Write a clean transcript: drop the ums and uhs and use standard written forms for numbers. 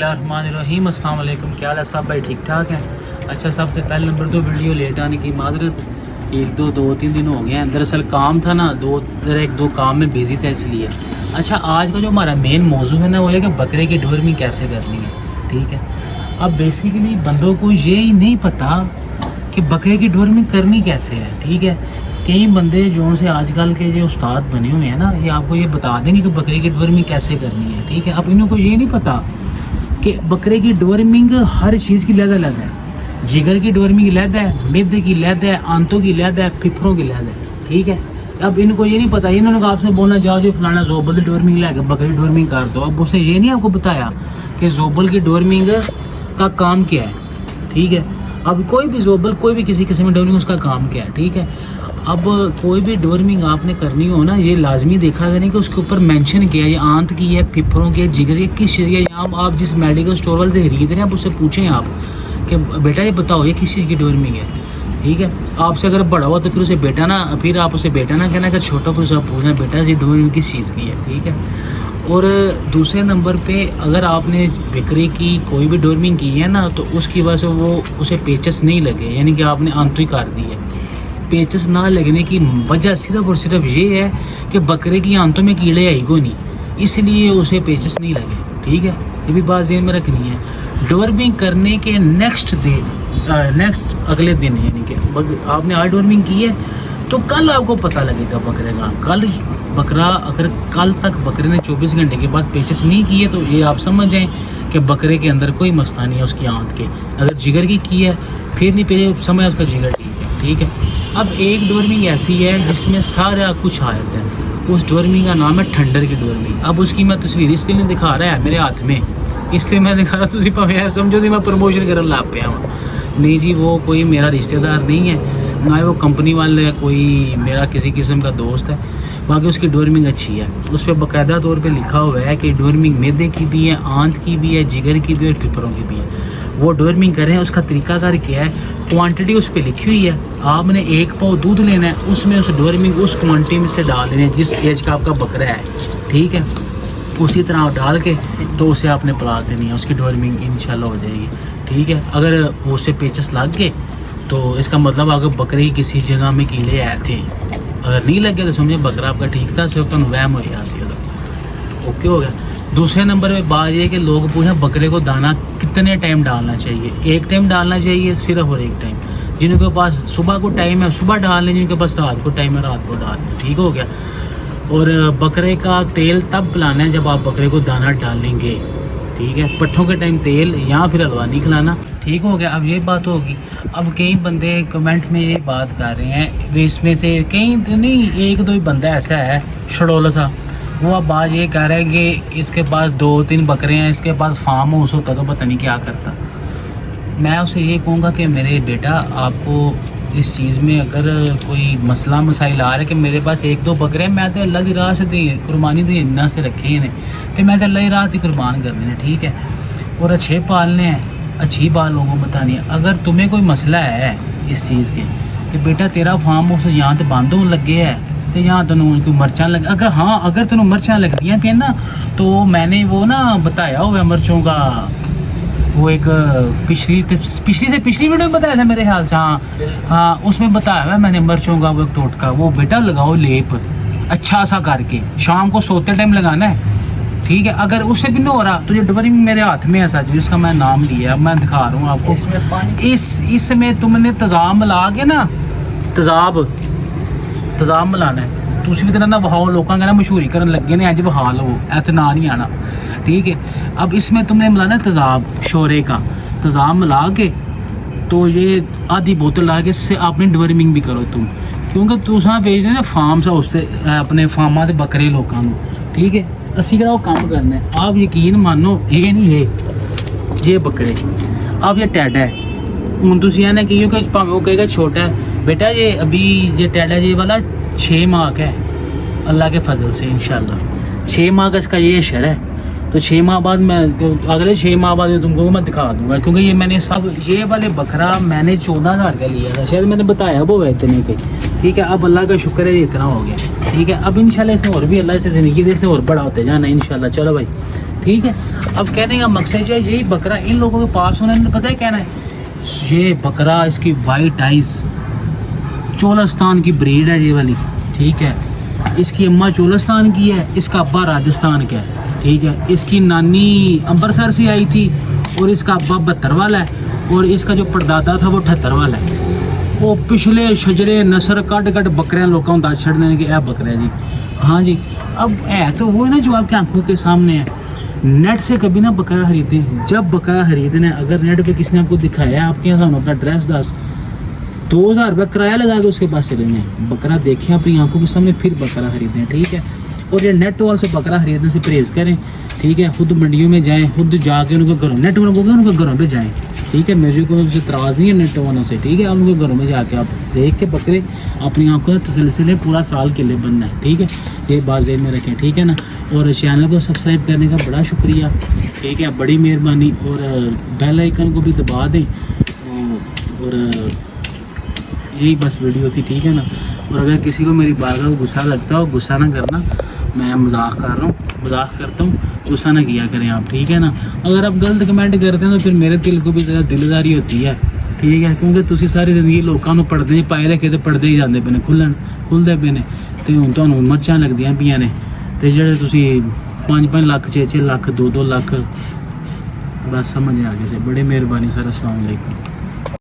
रहीम अस्सलाम वालेकुम। क्या हाल है सब भाई, ठीक ठाक हैं? अच्छा, सबसे पहले नंबर तो वीडियो लेट आने की माजरत, एक दो तीन दिन हो गए हैं। दरअसल काम था ना, एक दो काम में बिजी था इसलिए। अच्छा, आज का जो हमारा मेन मौजू है ना वो है कि बकरे की डिवर्मिंग कैसे करनी है। ठीक है, अब बेसिकली बंदों को ये ही नहीं पता कि बकरे की डिवर्मिंग करनी कैसे है। ठीक है, कई बंदे जो से आजकल के जो उस्ताद बने हुए हैं ना, ये आपको ये बता देंगे कि बकरे की डिवर्मिंग कैसे करनी है। ठीक है, अब इनको ये नहीं पता कि बकरे की डिवर्मिंग हर चीज़ की लहदा लहदा है। जिगर की डिवर्मिंग लहदा है, मिद्दे की लहदा है, आंतों की लहदा है, फिफरों की लहदा है। ठीक है, अब इनको ये नहीं पता। इन्होंने आपसे बोलना जाओ जो फलाना जोबल की डिवर्मिंग लेकर बकरी डिवर्मिंग कर दो। अब उसने ये नहीं आपको बताया कि जोबल की डिवर्मिंग का काम क्या है। ठीक है, अब कोई भी जोबल, कोई भी किसी किस्म की डिवर्मिंग, उसका काम क्या है। ठीक है, अब कोई भी डिवर्मिंग आपने करनी हो ना, ये लाजमी देखा करें कि उसके ऊपर मेंशन किया है, ये आंत की है, फिफरों की, जिगर की, किस चीज़ की। यहाँ आप जिस मेडिकल स्टोर वाले से खरीद रहे हैं, आप उससे पूछें आप कि बेटा ये बताओ ये किस चीज़ की डिवर्मिंग है। ठीक है, आपसे अगर बड़ा हुआ तो फिर उसे बेटा ना, फिर आप उसे बेटा ना कहना, अगर छोटा फिर उसे आप पूछना बेटा ये डिवर्मिंग किस चीज़ की है। ठीक है, और दूसरे नंबर पे अगर आपने बकरे की कोई भी डिवर्मिंग की है ना, तो उसकी वजह से वो उसे पेचस नहीं लगे, यानी कि आपने आंतरी कर दी है। पेचस ना लगने की वजह सिर्फ और सिर्फ ये है कि बकरे की आंतों में कीड़े आई को नहीं, इसलिए उसे पेचस नहीं लगे। ठीक है, ये भी बात ज़हन में रखनी है। डिवर्मिंग करने के नेक्स्ट अगले दिन, यानी कि आपने आज डिवर्मिंग की है तो कल आपको पता लगेगा बकरे का। कल बकरा, अगर कल तक बकरे ने 24 घंटे के बाद पेचस नहीं किए तो ये आप समझ जाएँ कि बकरे के अंदर कोई मसला नहीं है उसकी आंत के। अगर जिगर की है फिर नहीं पे समझ उसका जिगर ठीक है। ठीक है, अब एक डिवर्मिंग ऐसी है जिसमें सारा कुछ आया है, उस डिवर्मिंग का नाम है ठंडर की डिवर्मिंग। अब उसकी मैं तस्वीर इसलिए नहीं दिखा रहा है मेरे हाथ में, इसलिए मैं दिखा रहा तुझे भावें समझो मैं प्रमोशन कर ला पे हूँ। नहीं जी, वो कोई मेरा रिश्तेदार नहीं है, ना वो कंपनी वाले है, कोई मेरा किसी किस्म का दोस्त है। बाकी उसकी डिवर्मिंग अच्छी है, उस पर बाकायदा तौर पर लिखा हुआ है कि डिवर्मिंग मैदे की भी है, आंत की भी है, जिगर की भी है और फिफरों की भी है। वो डिवर्मिंग करें, उसका तरीकाकार क्या है, क्वांटिटी उस पर लिखी हुई है। आपने 1 पाव दूध लेना है, उसमें उस डिवर्मिंग उस क्वांटिटी में से डाल देना है जिस एज का आपका बकरा है। ठीक है, उसी तरह डाल के तो उसे आपने पिला देनी है, उसकी डिवर्मिंग इंशाल्लाह हो जाएगी। ठीक है, अगर उससे पेचस लग गए तो इसका मतलब अगर बकरे की किसी जगह में कीड़े आए थे, अगर नहीं लगे तो समझे बकरा आपका ठीक था, सिर्फ वहम हो गया। ओके हो गया। दूसरे नंबर पे बात ये है कि लोग पूछें बकरे को दाना कितने टाइम डालना चाहिए। एक टाइम डालना चाहिए सिर्फ और एक टाइम। जिनके पास सुबह को टाइम है सुबह डाल लें, जिनके पास रात को टाइम है रात को डाल लें। ठीक हो गया। और बकरे का तेल तब पिलाना है जब आप बकरे को दाना डालेंगे। ठीक है, पट्ठों के टाइम तेल या फिर हलवा नहीं खिलाना। ठीक हो गया। अब ये बात होगी। अब कई बंदे कमेंट में ये बात कर रहे हैं, वे इसमें से कई नहीं, एक दो ही बंदा ऐसा है शड़ोला सा, वो अब बात ये कह रहा है कि इसके पास 2-3 बकरे हैं, इसके पास फार्म हाउस होता तो पता नहीं क्या करता। मैं उसे ये कहूँगा कि मेरे बेटा, आपको इस चीज़ में अगर कोई मसला मसाइल आ रहा है कि मेरे पास 1-2 बकरे हैं, मैं तो अल्लाह की राह से कुर्बानी दी इन्ना से रखे हैं, तो मैं तो अल्लाह की राह से कुर्बान करने हैं। ठीक है, और अच्छे पालने हैं, अच्छी बात लोगों को बतानी है। अगर तुम्हें कोई मसला है इस चीज़ के कि बेटा तेरा फार्म हाउस यहाँ तो बंद होने लगे है तो यहाँ तेन कोई मर्चा लग, अगर हाँ अगर तेन मर्चा लगती हैं ना, तो मैंने वो ना बताया हुआ है मर्चों का, वो एक पिछली से पिछली वीडियो में बताया था मेरे ख्याल से। हाँ, उसमें बताया हुआ है मैंने मर्चों का वो एक टोटका, वो बेटा लगाओ लेप अच्छा सा करके, शाम को सोते टाइम लगाना है। ठीक है, अगर उससे भी नहीं हो रहा तो ये डिवर्मिंग मेरे हाथ में है सच, जिसका मैं नाम लिया, मैं दिखा रहा हूँ आपको। इसमें तुमने तेजाब मिला के ना, तेजाब मिलाना है। तुम भी तरह ना बहाओ, लोगों कहना मशहूरी करन लगे ने अज बहा लो, ऐसे ना नहीं आना। ठीक है, अब इसमें तुमने मिलाना तेजाब, शोरे का तेजाब मिला के, तो ये आधी बोतल ला के इससे अपनी डिवर्मिंग भी करो तुम, क्योंकि तुसा भेजने ना फार्म से उससे अपने फार्मा से बकरे लोगों को। ठीक है, असी वो काम करना है। आप यकीन मानो, ये नहीं ये बकरे, अब ये टैडा है, हूँ तुम ना कि भावें वो कहेगा छोटा है, बेटा ये अभी ये टैडा ये वाला 6 माह का है अल्लाह के फजल से इंशाल्लाह। 6 माह का इसका ये अशर है, तो 6 माह बाद मैं अगले 6 माह बाद तुमको मैं दिखा दूंगा, क्योंकि ये मैंने सब ये वाले बकरा मैंने 14,000 का लिया था, शायद मैंने बताया वो इतने के। ठीक है, अब अल्लाह का शुक्र है इतना हो गया। ठीक है, अब इंशाल्लाह इसने और भी अल्लाह से ज़िंदगी दे, इसने और बड़ा होते जाना इंशाल्लाह। चलो भाई, ठीक। ٹھیک ہے. اب کہنے کا مقصد جو ہے یہی بکرا ان لوگوں کے پاس ہونا, انہیں پتہ ہے کہنا ہے یہ بکرا اس کی وائٹ آئز چولستان کی بریڈ ہے یہ والی, ٹھیک ہے. اس کی اماں چولستان کی ہے, اس کا ابا راجستھان کا ہے, ٹھیک ہے. اس کی نانی امبرسر سے آئی تھی اور اس کا ابا 72 والا ہے اور اس کا جو پردادا تھا وہ 78 والا ہے. وہ پچھلے شجرے نسر کٹ بکرے لوگوں کو دس چھڑنے کے اے بکرے جی. ہاں جی, اب ہے تو وہ ہے نا جو آپ کی آنکھوں کے سامنے ہے. نیٹ سے کبھی نہ بکرا خریدیں. جب بکرا خریدنا ہے اگر نیٹ پہ کسی نے آپ کو دکھایا آپ کے یہاں اپنا ایڈریس 2000 روپے کرایہ لگا کے اس کے پاس چلے جائیں. بکرا دیکھیں اپنی آنکھوں کے سامنے پھر بکرا خریدیں, ٹھیک ہے. اور یہ نیٹ وال سے بکرا خریدنے سے پرہیز کریں, ٹھیک ہے. خود منڈیوں میں جائیں, خود جا کے ان کو گھروں نیٹ والوں کو ان کو گھروں پہ جائیں, ٹھیک ہے. مجھے کوئی ان سے اعتراض نہیں ہے نیٹ والوں سے, ٹھیک ہے. آپ ان کو گھروں میں جا کے آپ دیکھ کے بکرے اپنی آنکھوں سے تسلسل پورا سال کے لیے بننا ہے, ٹھیک ہے. یہ بات ذہن میں رکھیں, ٹھیک ہے نا. اور چینل کو سبسکرائب کرنے کا بڑا شکریہ, ٹھیک ہے, بڑی مہربانی. اور بیل آئیکن کو بھی دبا دیں. اور یہی بس ویڈیو تھی, ٹھیک ہے نا. اور اگر کسی کو میری بات کا غصہ لگتا ہو غصہ نہ کرنا, میں مذاق کر رہا ہوں, مذاق کرتا ہوں, غصہ نہ کیا کریں آپ, ٹھیک ہے نا. اگر آپ غلط کمنٹ کرتے ہیں تو پھر میرے دل کو بھی ذرا دلداری ہوتی ہے, ٹھیک ہے. کیونکہ تسی ساری زندگی لوگوں کو پڑھتے پائے رکھے تو پڑھتے ہی جاتے پے نے, کھلتے پے نے. تو ہوں تمہیں مرچاں لگدیاں پیاں نے, تو جڑے تسی 5 لاکھ 6 لاکھ 2 لاکھ بس سمجھ آ گئے سے. بڑی مہربانی سر, السلام علیکم.